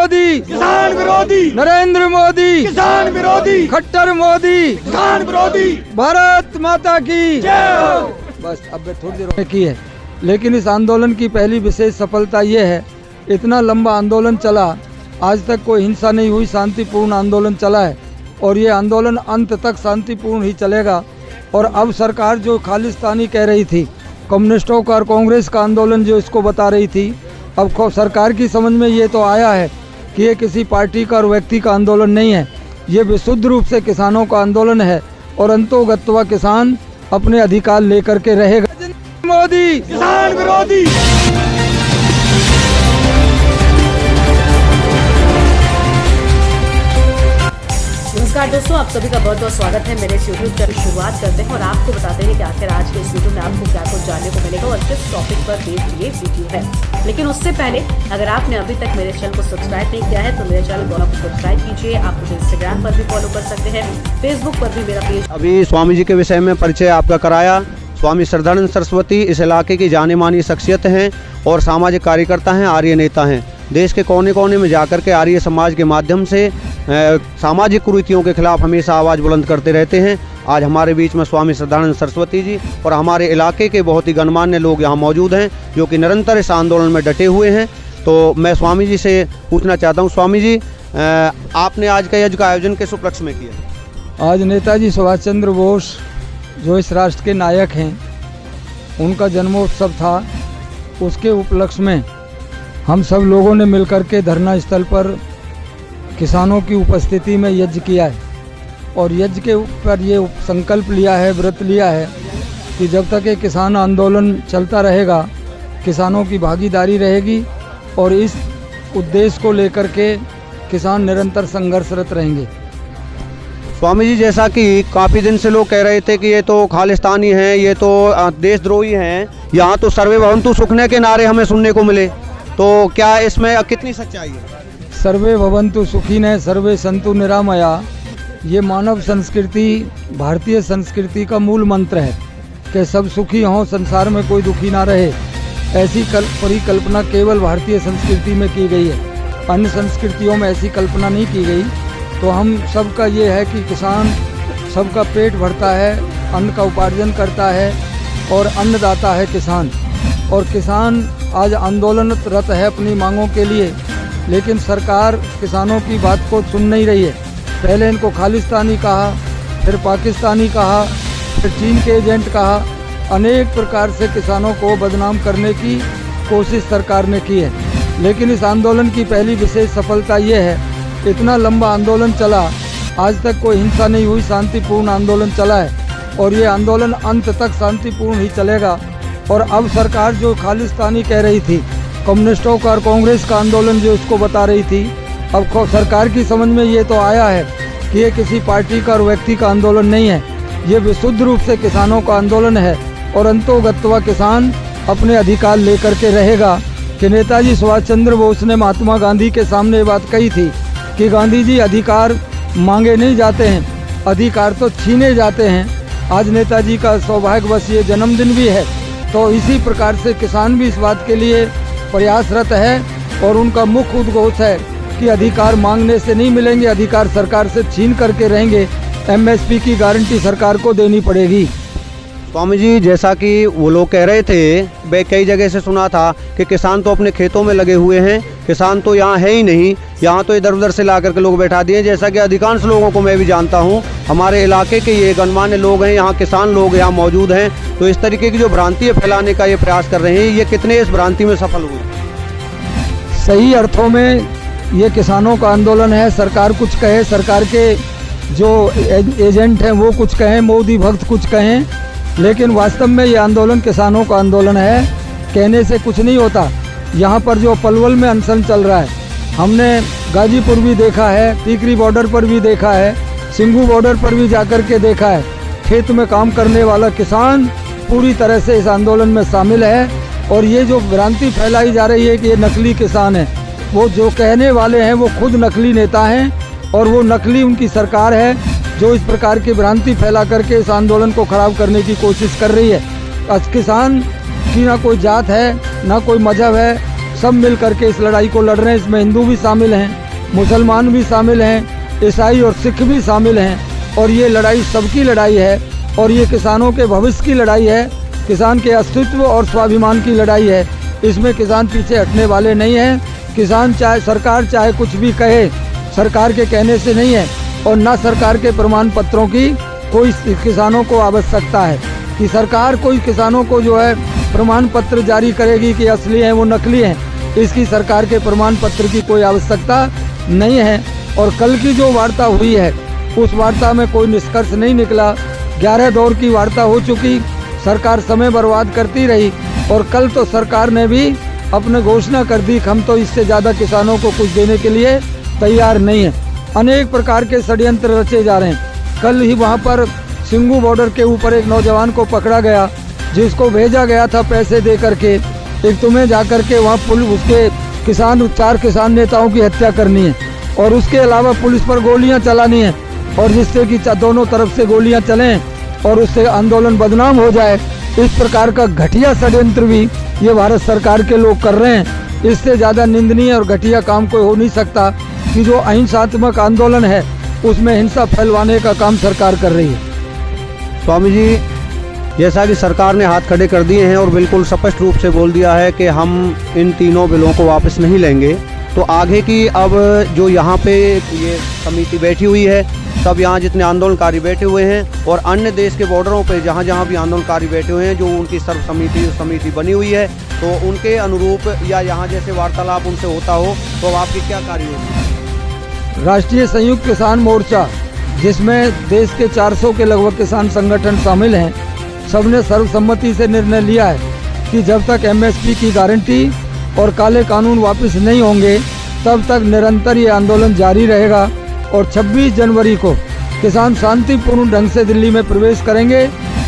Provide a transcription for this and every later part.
मोदी किसान विरोधी, नरेंद्र मोदी किसान विरोधी, खट्टर मोदी किसान विरोधी, भारत माता की जय हो। बस अब थोड़ी देर की है। लेकिन इस आंदोलन की पहली विशेष सफलता ये है, इतना लंबा आंदोलन चला, आज तक कोई हिंसा नहीं हुई, शांतिपूर्ण आंदोलन चला है और ये आंदोलन अंत तक शांतिपूर्ण ही चलेगा। और अब सरकार जो खालिस्तानी कह रही थी, कम्युनिस्टों का और कांग्रेस का आंदोलन जो इसको बता रही थी, अब सरकार की समझ में ये तो आया है कि ये किसी पार्टी का और व्यक्ति का आंदोलन नहीं है, ये विशुद्ध रूप से किसानों का आंदोलन है और अंतोगत्वा किसान अपने अधिकार लेकर के रहेगा। मोदी किसान विरोधी। नमस्कार दोस्तों, आप सभी का बहुत बहुत स्वागत है मेरे इस यूट्यूब चैनल। शुरुआत करते हैं और आपको बताते हैं कि आखिर आज के इस वीडियो में आपको क्या कुछ जानने को मिलेगा और किस टॉपिक पर बेस्ड ये वीडियो है। लेकिन उससे पहले अगर आपने अभी तक मेरे चैनल को सब्सक्राइब नहीं किया है तो मेरे चैनल को सब्सक्राइब कीजिए। आप मुझे इंस्टाग्राम पर भी फॉलो कर सकते हैं, फेसबुक पर भी मेरा पेज। अभी स्वामी जी के विषय में परिचय आपका कराया। स्वामी श्रद्धानंद सरस्वती इस इलाके की जानी मानी शख्सियत हैं और सामाजिक कार्यकर्ता हैं, आर्य नेता हैं। देश के कोने कोने में जाकर के आर्य समाज के माध्यम से सामाजिक कुरीतियों के खिलाफ हमेशा आवाज़ बुलंद करते रहते हैं। आज हमारे बीच में स्वामी श्रद्धानंद सरस्वती जी और हमारे इलाके के बहुत ही गणमान्य लोग यहाँ मौजूद हैं जो कि निरंतर इस आंदोलन में डटे हुए हैं। तो मैं स्वामी जी से पूछना चाहता हूँ, स्वामी जी आपने आज का यज्ञ का आयोजन किस उपलक्ष्य में किया? आज नेताजी सुभाष चंद्र बोस जो इस राष्ट्र के नायक हैं, उनका जन्मोत्सव था, उसके उपलक्ष्य में हम सब लोगों ने मिलकर के धरना स्थल पर किसानों की उपस्थिति में यज्ञ किया है और यज्ञ के ऊपर ये संकल्प लिया है, व्रत लिया है कि जब तक ये किसान आंदोलन चलता रहेगा, किसानों की भागीदारी रहेगी और इस उद्देश्य को लेकर के किसान निरंतर संघर्षरत रहेंगे। स्वामी जी, जैसा कि काफ़ी दिन से लोग कह रहे थे कि ये तो खालिस्तानी हैं, ये तो देशद्रोही हैं, यहाँ तो सर्वे भवन्तु सुखने के नारे हमें सुनने को मिले, तो क्या इसमें कितनी सच्चाई है? सर्वे भवन्तु सुखिनः सर्वे सन्तु निरामया, ये मानव संस्कृति, भारतीय संस्कृति का मूल मंत्र है कि सब सुखी हों, संसार में कोई दुखी ना रहे। ऐसी परिकल्पना केवल भारतीय संस्कृति में की गई है, अन्य संस्कृतियों में ऐसी कल्पना नहीं की गई। तो हम सबका ये है कि किसान सबका पेट भरता है, अन्न का उपार्जन करता है और अन्नदाता है किसान। और किसान आज आंदोलनरत है अपनी मांगों के लिए, लेकिन सरकार किसानों की बात को सुन नहीं रही है। पहले इनको खालिस्तानी कहा, फिर पाकिस्तानी कहा, फिर चीन के एजेंट कहा, अनेक प्रकार से किसानों को बदनाम करने की कोशिश सरकार ने की है। लेकिन इस आंदोलन की पहली विशेष सफलता ये है, इतना लंबा आंदोलन चला, आज तक कोई हिंसा नहीं हुई, शांतिपूर्ण आंदोलन चला है और ये आंदोलन अंत तक शांतिपूर्ण ही चलेगा। और अब सरकार जो खालिस्तानी कह रही थी, कम्युनिस्टों का और कांग्रेस का आंदोलन जो इसको बता रही थी, अब सरकार की समझ में ये तो आया है कि ये किसी पार्टी का और व्यक्ति का आंदोलन नहीं है, ये विशुद्ध रूप से किसानों का आंदोलन है और अंतोगत्वा किसान अपने अधिकार लेकर के रहेगा। कि नेताजी सुभाष चंद्र बोस ने महात्मा गांधी के सामने ये बात कही थी कि गांधी जी, अधिकार मांगे नहीं जाते हैं, अधिकार तो छीने जाते हैं। आज नेताजी का सौभाग्यवश ये जन्मदिन भी है, तो इसी प्रकार से किसान भी इस बात के लिए प्रयासरत है और उनका मुख्य उद्घोष है कि अधिकार मांगने से नहीं मिलेंगे, अधिकार सरकार से छीन करके रहेंगे। एमएसपी की गारंटी सरकार को देनी पड़ेगी। स्वामी जी, जैसा कि वो लोग कह रहे थे, मैं कई जगह से सुना था कि किसान तो अपने खेतों में लगे हुए हैं, किसान तो यहाँ है ही नहीं, यहाँ तो इधर उधर से ला करके लोग बैठा दिए। जैसा कि अधिकांश लोगों को मैं भी जानता हूँ, हमारे इलाके के ये गणमान्य लोग हैं, यहाँ किसान लोग यहाँ मौजूद हैं, तो इस तरीके की जो भ्रांति फैलाने का ये प्रयास कर रहे हैं, ये कितने इस भ्रांति में सफल हुए? सही अर्थों में ये किसानों का आंदोलन है। सरकार कुछ कहे, सरकार के जो एजेंट हैं वो कुछ कहें, मोदी भक्त कुछ कहें, लेकिन वास्तव में ये आंदोलन किसानों का आंदोलन है। कहने से कुछ नहीं होता। यहाँ पर जो पलवल में अनशन चल रहा है, हमने गाजीपुर भी देखा है, टीकरी बॉर्डर पर भी देखा है, सिंघू बॉर्डर पर भी जाकर के देखा है। खेत में काम करने वाला किसान पूरी तरह से इस आंदोलन में शामिल है और ये जो भ्रांति फैलाई जा रही है कि ये नकली किसान है, वो जो कहने वाले हैं वो खुद नकली नेता हैं और वो नकली उनकी सरकार है जो इस प्रकार की भ्रांति फैला करके इस आंदोलन को खराब करने की कोशिश कर रही है। आज किसान की ना कोई जात है, ना कोई मजहब है, सब मिल करके इस लड़ाई को लड़ रहे हैं। इसमें हिंदू भी शामिल हैं, मुसलमान भी शामिल हैं, ईसाई और सिख भी शामिल हैं। और ये लड़ाई सबकी लड़ाई है और ये किसानों के भविष्य की लड़ाई है, किसान के अस्तित्व और स्वाभिमान की लड़ाई है। इसमें किसान पीछे हटने वाले नहीं हैं। किसान चाहे सरकार चाहे कुछ भी कहे, सरकार के कहने से नहीं है और न सरकार के प्रमाण पत्रों की कोई किसानों को आवश्यकता है कि सरकार कोई किसानों को जो है प्रमाण पत्र जारी करेगी कि असली हैं वो नकली हैं। इसकी सरकार के प्रमाण पत्र की कोई आवश्यकता नहीं है। और कल की जो वार्ता हुई है उस वार्ता में कोई निष्कर्ष नहीं निकला। 11 दौर की वार्ता हो चुकी, सरकार समय बर्बाद करती रही और कल तो सरकार ने भी अपने घोषणा कर दी कि हम तो इससे ज़्यादा किसानों को कुछ देने के लिए तैयार नहीं है। अनेक प्रकार के षड्यंत्र रचे जा रहे हैं। कल ही वहाँ पर सिंगू बॉर्डर के ऊपर एक नौजवान को पकड़ा गया जिसको भेजा गया था पैसे दे करके एक तुम्हें जा करके वहाँ पुलिस उसके किसान 4 किसान नेताओं की हत्या करनी है और उसके अलावा पुलिस पर गोलियां चलानी है और जिससे कि दोनों तरफ से गोलियां चलें और उससे आंदोलन बदनाम हो जाए। इस प्रकार का घटिया षड्यंत्र भी ये भारत सरकार के लोग कर रहे हैं। इससे ज़्यादा निंदनीय और घटिया काम कोई हो नहीं सकता कि जो अहिंसात्मक आंदोलन है उसमें हिंसा फैलवाने का काम सरकार कर रही है। स्वामी जी, जैसा कि सरकार ने हाथ खड़े कर दिए हैं और बिल्कुल स्पष्ट रूप से बोल दिया है कि हम इन तीनों बिलों को वापस नहीं लेंगे, तो आगे की अब जो यहाँ पे ये समिति बैठी हुई है, सब यहाँ जितने आंदोलनकारी बैठे हुए हैं और अन्य देश के बॉर्डरों पे जहाँ जहाँ भी आंदोलनकारी बैठे हुए हैं, जो उनकी सर्व समिति बनी हुई है, तो उनके अनुरूप या यहाँ जैसे वार्तालाप उनसे होता हो तो आपकी क्या कार्य होगी? राष्ट्रीय संयुक्त किसान मोर्चा, जिसमें देश के 400 के लगभग किसान संगठन शामिल हैं, सबने सर्वसम्मति से निर्णय लिया है कि जब तक एमएसपी की गारंटी और काले कानून वापस नहीं होंगे तब तक निरंतर ये आंदोलन जारी रहेगा। और 26 जनवरी को किसान शांतिपूर्ण ढंग से दिल्ली में प्रवेश करेंगे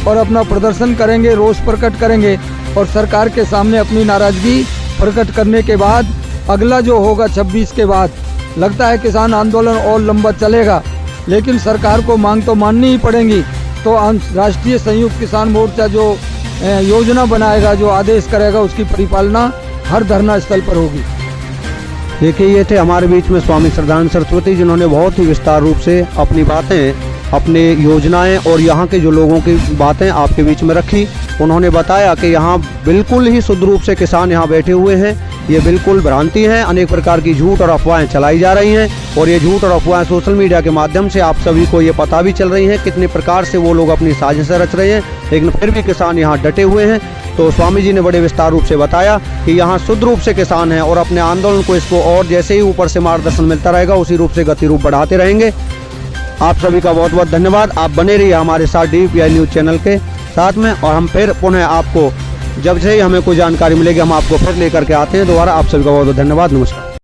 और अपना प्रदर्शन करेंगे, रोष प्रकट करेंगे और सरकार के सामने अपनी नाराजगी प्रकट करने के बाद अगला जो होगा 26 के बाद, लगता है किसान आंदोलन और लंबा चलेगा, लेकिन सरकार को मांग तो माननी ही पड़ेगी। तो राष्ट्रीय संयुक्त किसान मोर्चा जो योजना बनाएगा, जो आदेश करेगा, उसकी परिपालना हर धरना स्थल पर होगी। देखिए, ये थे हमारे बीच में स्वामी श्रद्धानंद सरस्वती, जिन्होंने बहुत ही विस्तार रूप से अपनी बातें, अपने योजनाएं और यहाँ के जो लोगों की बातें आपके बीच में रखी। उन्होंने बताया कि यहाँ बिल्कुल ही शुद्ध रूप से किसान यहाँ बैठे हुए हैं, ये बिल्कुल भ्रांति है, अनेक प्रकार की झूठ और अफवाहें चलाई जा रही हैं और ये झूठ और अफवाहें सोशल मीडिया के माध्यम से आप सभी को ये पता भी चल रही है कितने प्रकार से वो लोग अपनी साजिशें रच रहे हैं, लेकिन फिर भी किसान यहाँ डटे हुए हैं। तो स्वामी जी ने बड़े विस्तार रूप से बताया कि यहाँ शुद्ध रूप से किसान हैं और अपने आंदोलन को इसको और जैसे ही ऊपर से मार्गदर्शन मिलता रहेगा उसी रूप से गति रूप बढ़ाते रहेंगे। आप सभी का बहुत बहुत धन्यवाद। आप बने रहिए हमारे साथ DPI न्यूज़ चैनल के साथ में और हम फिर पुनः आपको जब से ही हमें कोई जानकारी मिलेगी हम आपको फिर लेकर के आते हैं दोबारा। आप सभी का बहुत बहुत धन्यवाद। नमस्कार।